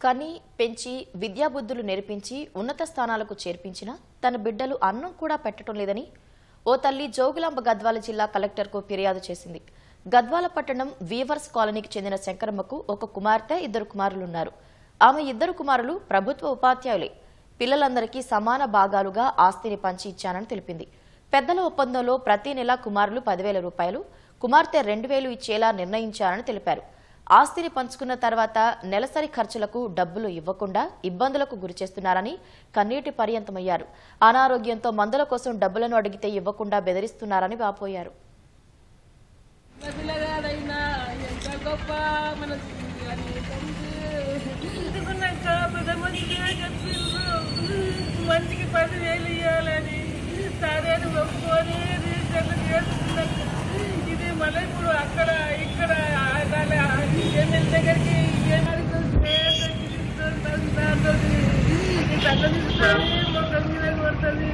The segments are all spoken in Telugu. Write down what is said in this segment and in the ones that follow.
కని పెంచి విద్యాబుద్ధులు నేర్పించి ఉన్నత స్థానాలకు చేర్పించినా తన బిడ్డలు అన్నం కూడా పెట్టడం లేదని ఓ తల్లి జోగులాంబ గద్వాల జిల్లా కలెక్టర్కు ఫిర్యాదు చేసింది. గద్వాల పట్టణం వీవర్స్ కాలనీకి చెందిన శంకరమ్మకు ఒక కుమార్తె, 2 కుమారులున్నారు. ఆమె 2 కుమారులు ప్రభుత్వ ఉపాధ్యాయులే. పిల్లలందరికీ సమాన భాగాలుగా ఆస్తిని పంచి ఇచ్చానని తెలిపింది. పెద్దల ఒప్పందంలో ప్రతి నెల కుమారులు 10,000 రూపాయలు, కుమార్తె 2,000 ఇచ్చేలా నిర్ణయించారని తెలిపారు. ఆస్తిని పంచుకున్న తర్వాత నెలసరి ఖర్చులకు డబ్బులు ఇవ్వకుండా ఇబ్బందులకు గురిచేస్తున్నారని కన్నీటి పర్యంతమయ్యారు. అనారోగ్యంతో మందుల కోసం డబ్బులను అడిగితే ఇవ్వకుండా బెదిరిస్తున్నారని వాపోయారు. మంచికి 10,000 ఇవ్వాలని సరే ఇది మళ్ళీ ఇప్పుడు అక్కడ ఇక్కడ ఎమ్మెల్యే దగ్గరికి తీసుకొని మొక్కల మీద కొడుతుంది.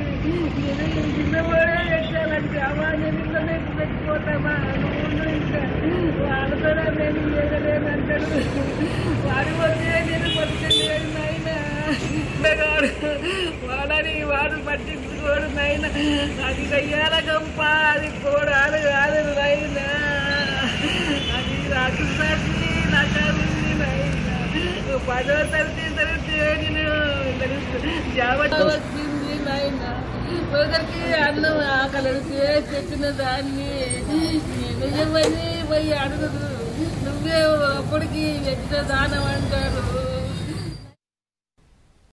చిన్నవాడే ఎక్కాలంటే అమ్మా నేను ఇంట్లోనే పెట్టిపోతామా, నువ్వు ఇంకా వాళ్ళతో నేను ఇవ్వలేనంటాడు. వాడి వస్తే నేను పట్టుకెళ్ళలేదు నాయన. వాడని వాడు పట్టించుకోడు నాయన. అది కయ్యాల గంప, అది కోడాలు కాదు నాయన. అది రాక్షసాకి నాకు నాయన. 10వ తరగతి నేను వచ్చింది నాయన. ఒకరికి అన్నం ఆకలి చెప్పిన దాన్ని నువ్వేమని పోయి అడుగుదు. నువ్వే అప్పటికి వ్యక్తి దానం అంటారు.